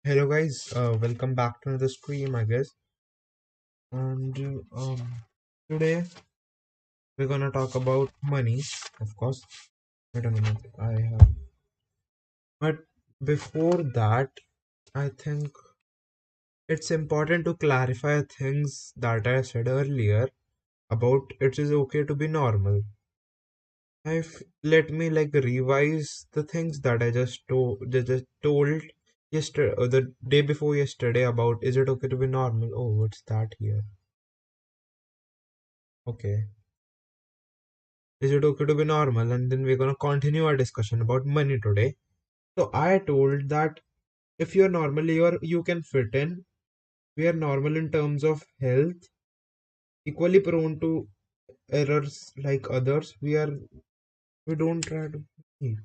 Hello guys, welcome back to another stream, I guess. And today we're gonna talk about money, of course. Wait a minute, I have. But before that, I think it's important to clarify things that I said earlier about it is okay to be normal. Let me like revise the things that I just told yesterday, the day before yesterday about is it okay to be normal? Oh, what's that here? Okay. Is it okay to be normal? And then we're gonna continue our discussion about money today. So I told that if you're normal, you can fit in. We are normal in terms of health, equally prone to errors like others. We don't try to peak.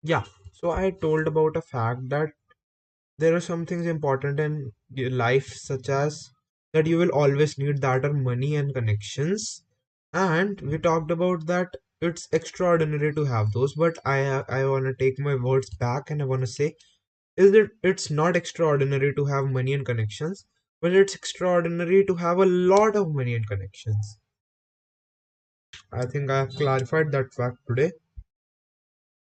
Yeah. So I told about a fact that there are some things important in your life, such as that you will always need that are money and connections. And we talked about that it's extraordinary to have those, but I want to take my words back and I want to say is that it's not extraordinary to have money and connections, but it's extraordinary to have a lot of money and connections. I think I have clarified that fact today.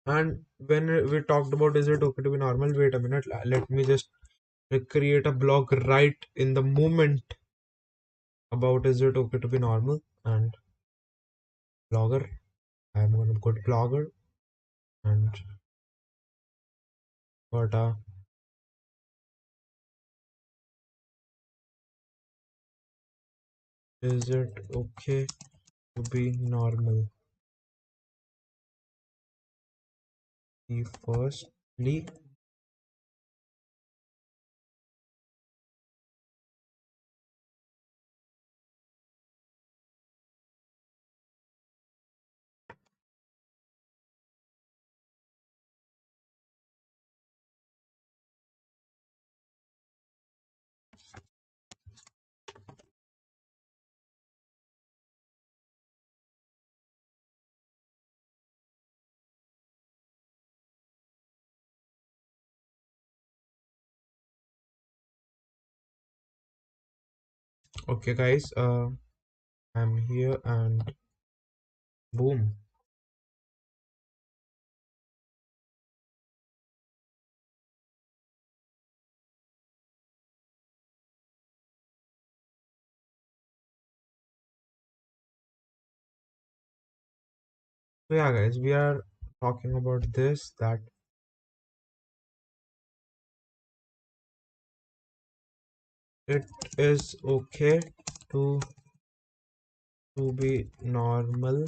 And when we talked about is it okay to be normal, wait a minute, let me just create a blog right in the moment about is it okay to be normal and blogger. I'm a good blogger and but is it okay to be normal? Firstly, okay guys, I'm here and boom. So yeah guys, we are talking about this that it is okay to be normal,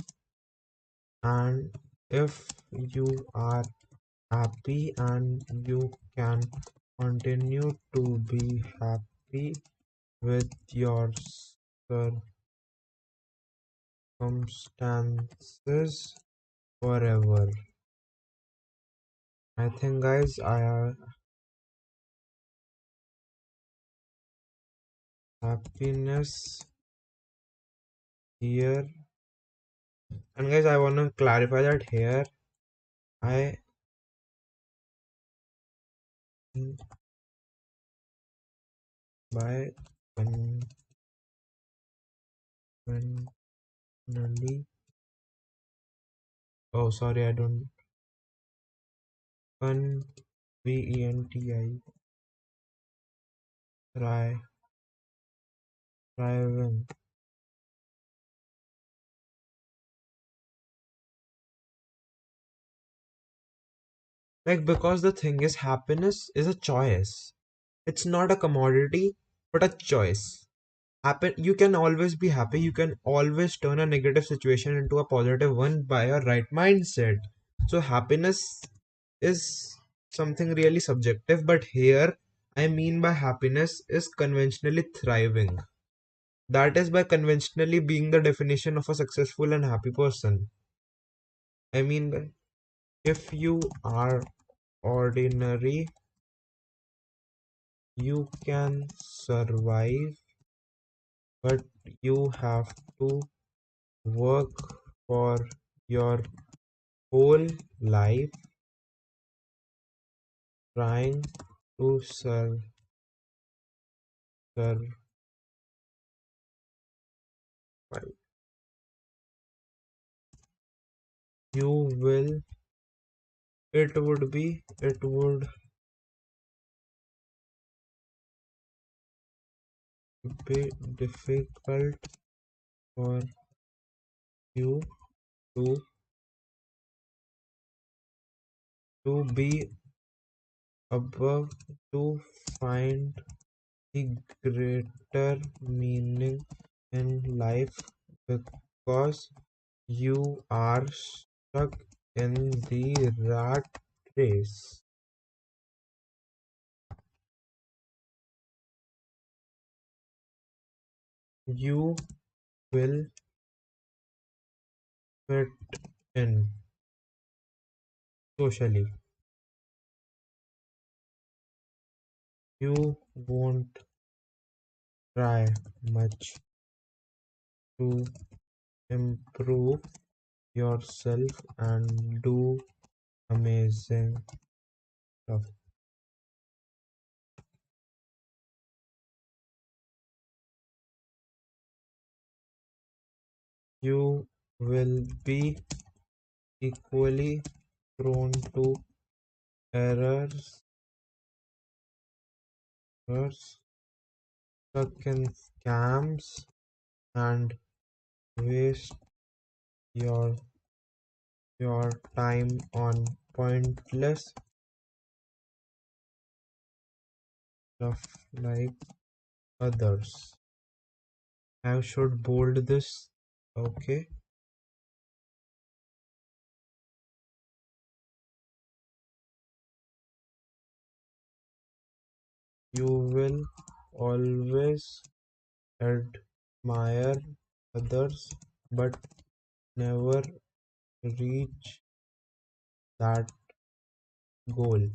and if you are happy and you can continue to be happy with your circumstances forever. I think guys I happiness here, and guys I want to clarify that here I mean by conventionally, oh sorry I don't conventi try thriving. Like, because the thing is, happiness is a choice. It's not a commodity, but a choice. You can always be happy. You can always turn a negative situation into a positive one by your right mindset. So happiness is something really subjective, but here I mean by happiness is conventionally thriving. That is by conventionally being the definition of a successful and happy person. I mean, if you are ordinary, you can survive, but you have to work for your whole life trying to survive. You will, it would be difficult for you to be above to find the greater meaning in life because you are stuck in the rat race. You will fit in socially. You won't try much to improve yourself and do amazing stuff. You will be equally prone to errors, errors, stuck in scams, and waste your time on pointless stuff like others. I should bold this. Okay. You will always admire others but never reach that goal.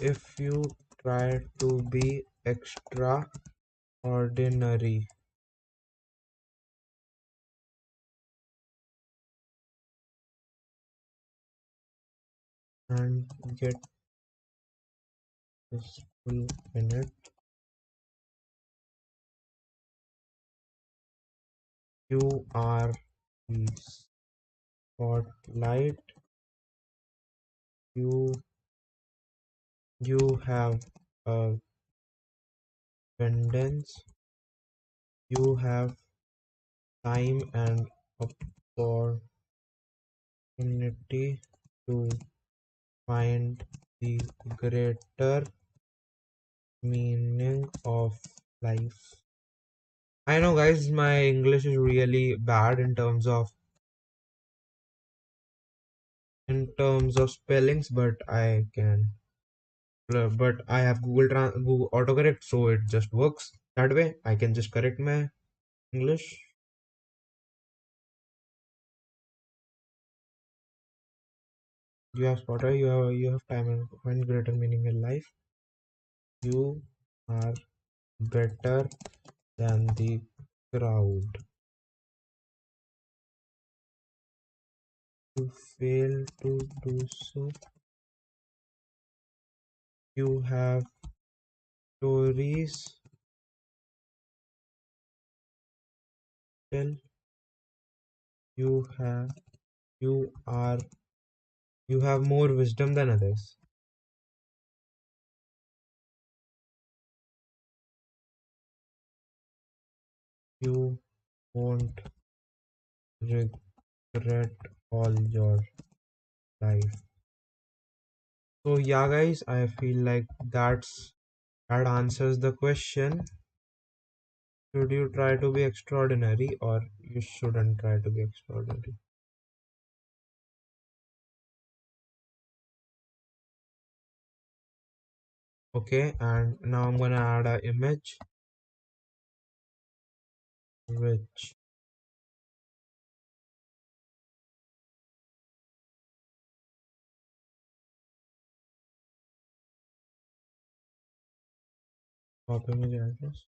If you try to be extraordinary and get useful in it, you are the spotlight. You you have a abundance. You have time and opportunity to find the greater meaning of life. I know, guys, my English is really bad in terms of spellings, but I have Google autocorrect, so it just works that way. I can just correct my English. You have Spotify. You have time and find greater meaning in life. You are better than the crowd. You fail to do so. You have stories. Tell. You have you are you have more wisdom than others. You won't regret all your life. So yeah, guys, I feel like that answers the question. Should you try to be extraordinary or you shouldn't try to be extraordinary? Okay, and now I'm gonna add a image which Copy image address.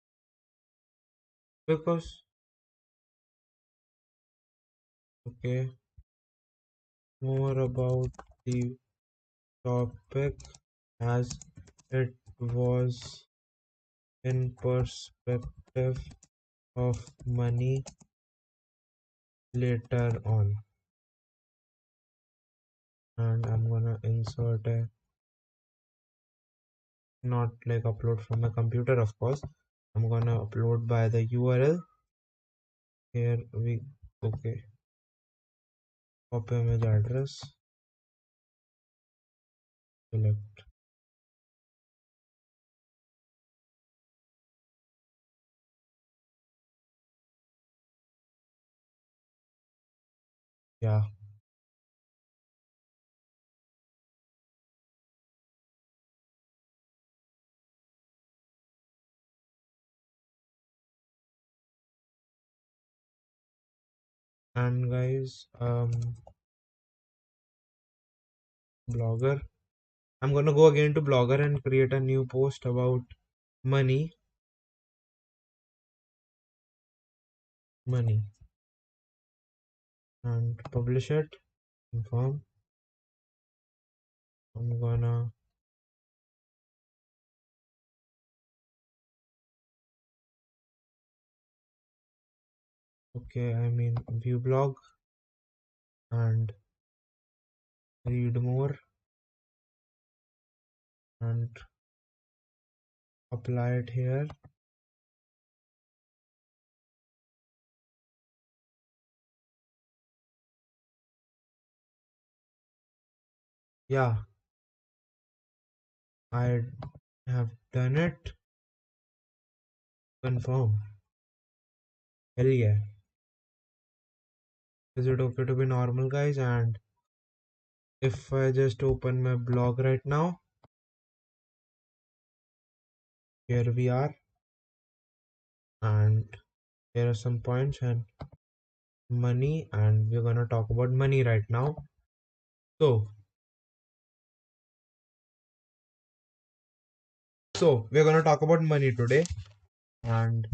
Because, okay, more about the topic as it was in perspective of money later on. And I'm gonna insert a, not like upload from my computer, of course. I'm gonna upload by the URL. Here we, okay, copy image address, select. Yeah, and guys, Blogger. I'm gonna go again to Blogger and create a new post about money, money, and publish it. Confirm. I'm gonna, okay, I mean view blog and read more and apply it here. Yeah, I have done it. Confirm. Hell yeah. Is it okay to be normal, guys? And if I just open my blog right now, here we are, and here are some points and money, and we're gonna talk about money right now. So, we're gonna talk about money today, and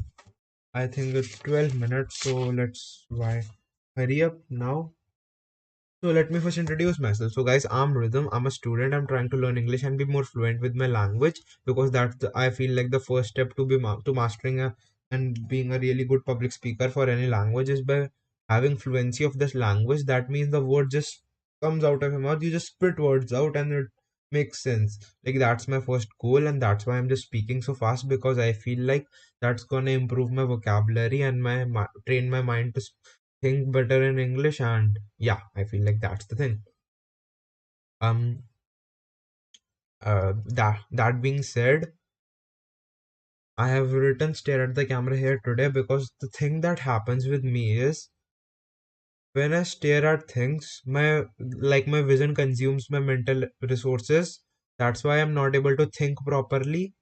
I think it's 12 minutes, so let's why hurry up now. So let me first introduce myself. So guys, I'm Rhythm. I'm a student. I'm trying to learn English and be more fluent with my language because that's I feel like the first step to to mastering and being a really good public speaker for any language is by having fluency of this language. That means the word just comes out of your mouth. You just spit words out and it makes sense. Like that's my first goal, and that's why I'm just speaking so fast because I feel like that's gonna improve my vocabulary and train my mind to think better in English. And yeah, I feel like that's the thing. Um, that being said, I have written stare at the camera here today because the thing that happens with me is when I stare at things, my vision consumes my mental resources. That's why I'm not able to think properly.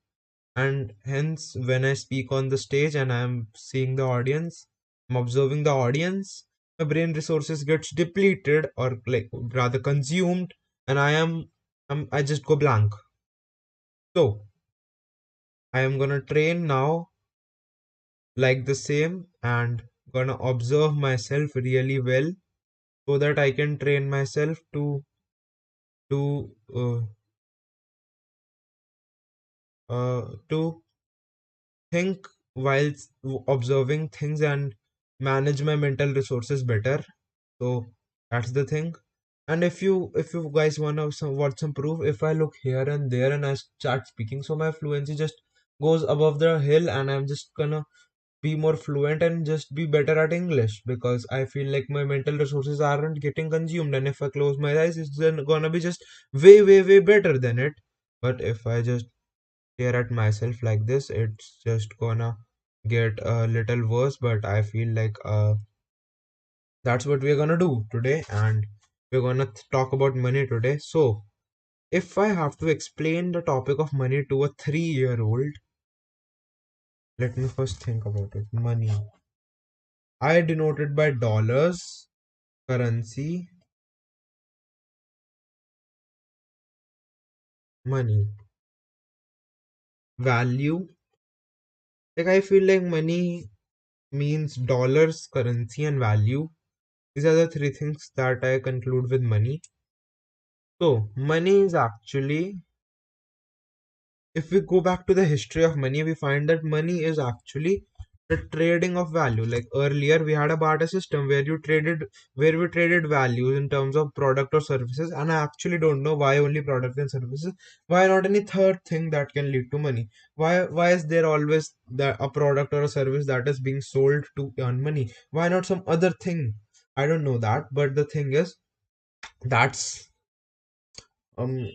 And hence, when I speak on the stage and I'm seeing the audience, I'm observing the audience, my brain resources gets depleted or like rather consumed, and I just go blank. So I am gonna train now like the same and gonna observe myself really well so that I can train myself to think while observing things and manage my mental resources better. So that's the thing. And if you guys want some proof, if I look here and there and I start speaking, so my fluency just goes above the hill, and I'm just gonna be more fluent and just be better at English because I feel like my mental resources aren't getting consumed. And if I close my eyes, it's then gonna be just way, way, way better than it. But if I just stare at myself like this, it's just gonna get a little worse. But I feel like that's what we're gonna do today, and we're gonna talk about money today. So if I have to explain the topic of money to a 3-year-old, let me first think about it. Money, I denote it by dollars, currency, money, value, Like I feel like money means dollars, currency, and value. These are the three things that I conclude with money. So money is actually, if we go back to the history of money, we find that money is actually the trading of value. Like earlier, we had a barter system where we traded values in terms of product or services. And I actually don't know why only product and services. Why not any third thing that can lead to money? Why is there always a product or a service that is being sold to earn money? Why not some other thing? I don't know that, but the thing is, that's um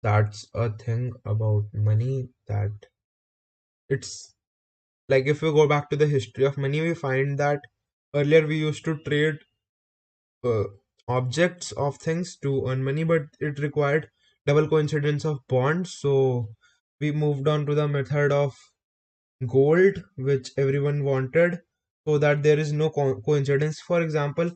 that's a thing about money, that it's like, if we go back to the history of money, we find that earlier we used to trade uh, objects of things to earn money, but it required double coincidence of bonds. So we moved on to the method of gold, which everyone wanted, so that there is no coincidence. For example,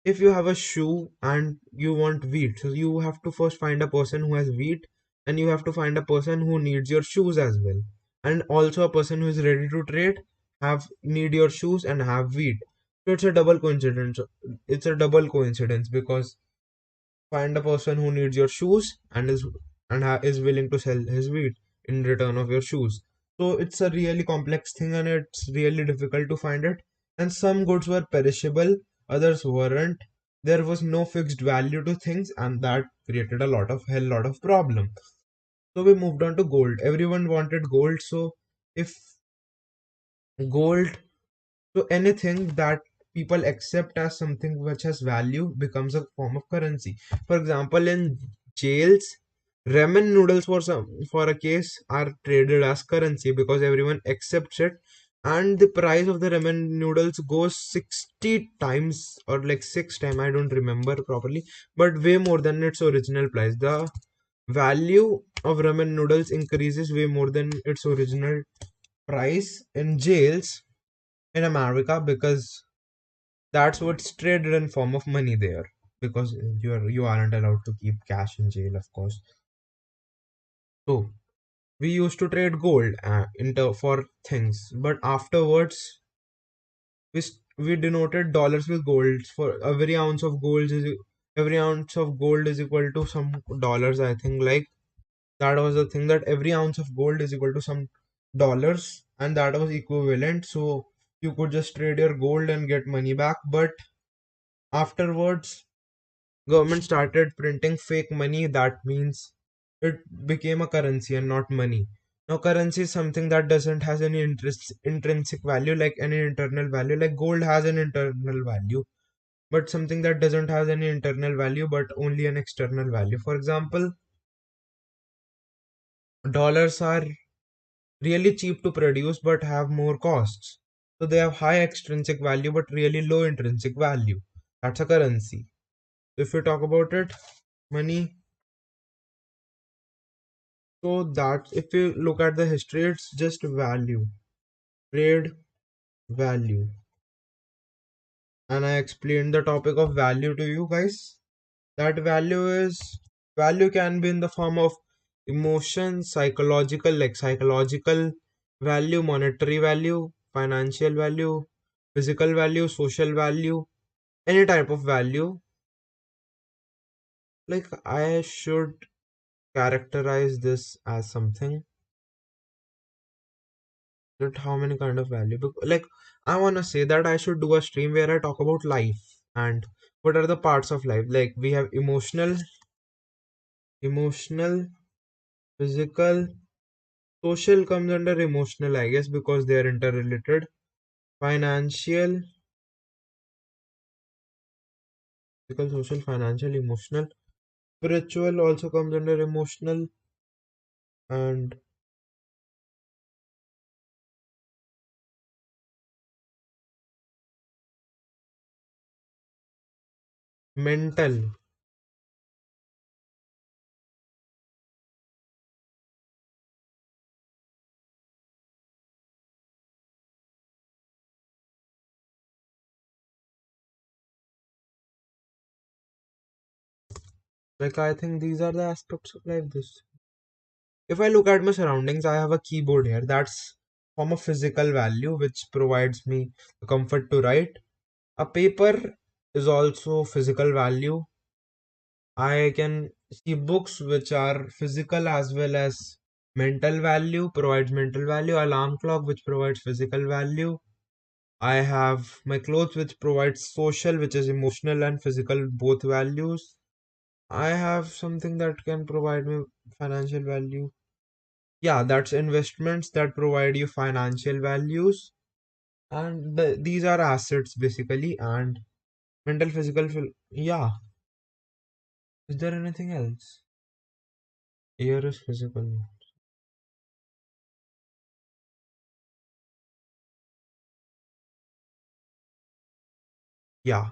if you have a shoe and you want wheat, so you have to first find a person who has wheat, and you have to find a person who needs your shoes as well, and also a person who is ready to trade, have need your shoes and have wheat. So it's a double coincidence, because find a person who needs your shoes and is willing to sell his wheat in return of your shoes. So it's a really complex thing, and it's really difficult to find it. And some goods were perishable, others weren't. There was no fixed value to things, and that created a hell lot of problem. So we moved on to gold. Everyone wanted gold, so if gold, so anything that people accept as something which has value becomes a form of currency. For example, in jails, ramen noodles for a case are traded as currency because everyone accepts it, and the price of the ramen noodles goes 60 times or like 6 times, I don't remember properly, but way more than its original price. The value of ramen noodles increases way more than its original price in jails in America, because that's what's traded in form of money there. Because you aren't allowed to keep cash in jail, of course. So we used to trade gold for things, but afterwards we denoted dollars with gold. For every ounce of gold is equal to some dollars. I think like that was the thing, that every ounce of gold is equal to some dollars, and that was equivalent. So you could just trade your gold and get money back. But afterwards, government started printing fake money. That means it became a currency and not money. Now currency is something that doesn't has any intrinsic value, like any internal value. Like gold has an internal value, but something that doesn't has any internal value but only an external value. For example, dollars are really cheap to produce but have more costs. So they have high extrinsic value but really low intrinsic value. That's a currency. If we talk about it, money, so that if you look at the history, it's just value, trade value. And I explained the topic of value to you guys. That value can be in the form of emotion, psychological value, monetary value, financial value, physical value, social value, any type of value. Like I should characterize this as something, that how many kind of value, like I want to say that I should do a stream where I talk about life and what are the parts of life. Like we have emotional, physical, social comes under emotional, I guess, because they are interrelated. Financial, physical, social, financial, emotional. Spiritual also comes under emotional, and mental. Like I think these are the aspects of life. This If I look at my surroundings, I have a keyboard here. That's form of physical value which provides me the comfort to write. A paper is also physical value. I can see books which are physical as well as mental value, provides mental value. Alarm clock which provides physical value. I have my clothes which provides social, which is emotional and physical both values. I have something that can provide me financial value. Yeah, that's investments that provide you financial values. And these are assets basically. And mental, physical, yeah. Is there anything else? Here is physical. Yeah,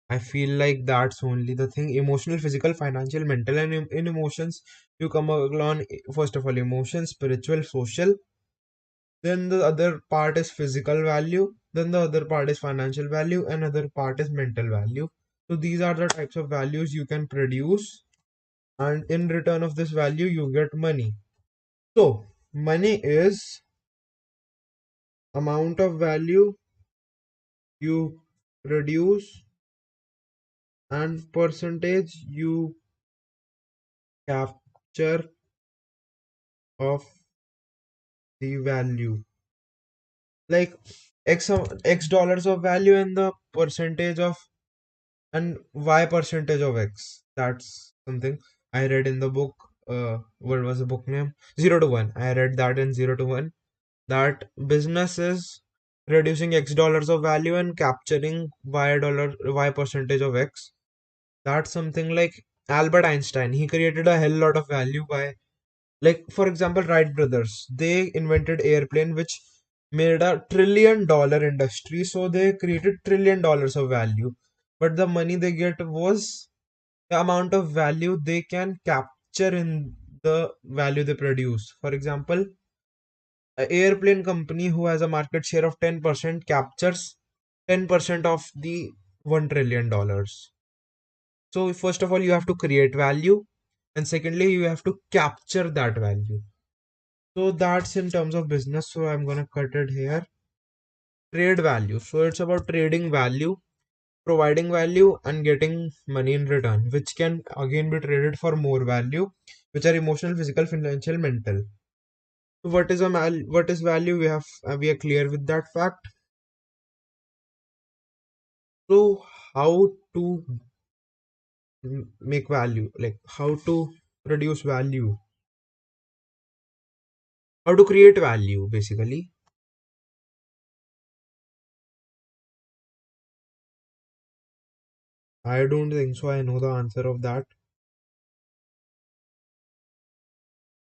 I feel like that's only the thing. Emotional, physical, financial, mental, and in emotions, you come along first of all, emotions, spiritual, social. Then the other part is physical value. Then the other part is financial value. And other part is mental value. So these are the types of values you can produce. And in return of this value, you get money. So money is amount of value you produce and percentage you capture of the value. Like x dollars of value and the percentage of and y percentage of x. That's something I read in the book. What was the book name? 0 to 1. I read that in 0 to 1 that business is reducing x dollars of value and capturing y percentage of x. That's something like Albert Einstein. He created a hell lot of value by, like for example, Wright brothers. They invented airplane which made a $1 trillion industry. So they created $1 trillion of value. But the money they get was the amount of value they can capture in the value they produce. For example, an airplane company who has a market share of 10% captures 10% of the $1 trillion. So first of all, you have to create value, and secondly, you have to capture that value. So that's in terms of business. So I'm gonna cut it here. Trade value. So it's about trading value, providing value, and getting money in return, which can again be traded for more value, which are emotional, physical, financial, mental. So what is value? We are clear with that fact. So how to make value, like how to produce value, how to create value, basically. I don't think so. I know the answer of that.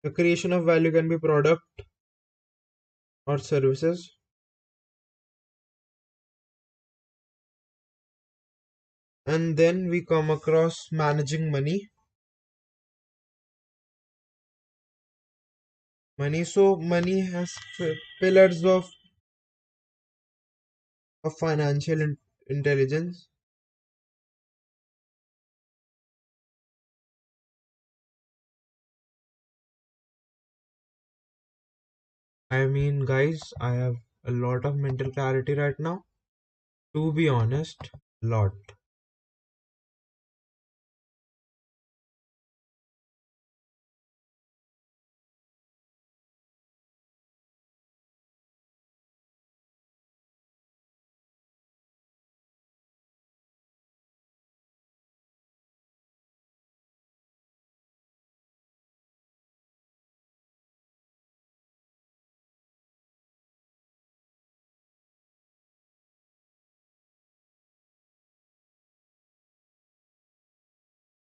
The creation of value can be product or services, and then we come across managing money. Money. So money has pillars of financial intelligence. I mean, guys, I have a lot of mental clarity right now. To be honest, lot.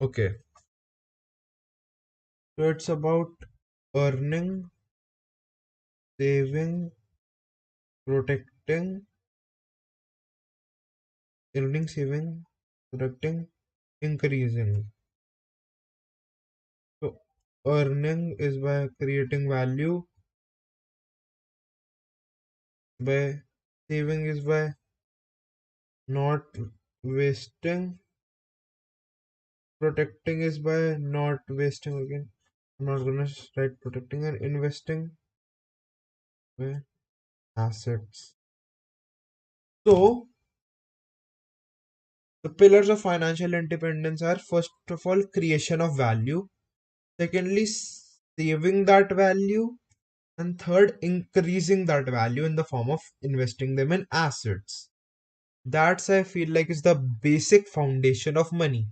Okay, so it's about earning, saving, protecting, earning, saving, protecting, increasing. So earning is by creating value, by saving is by not wasting, protecting is by not wasting again. I'm not gonna write protecting and investing with assets. So the pillars of financial independence are, first of all, creation of value, secondly, saving that value, and third, increasing that value in the form of investing them in assets. That's, I feel like, is the basic foundation of money.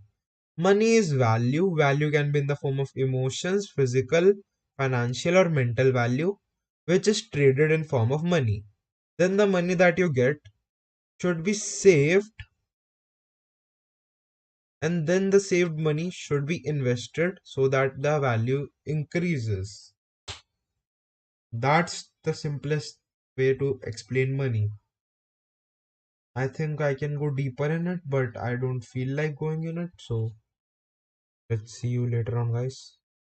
Money is value. Value can be in the form of emotions, physical, financial, or mental value, which is traded in form of money. Then the money that you get should be saved, and then the saved money should be invested so that the value increases. That's the simplest way to explain money. I think I can go deeper in it, but I don't feel like going in it. So let's see you later on, guys.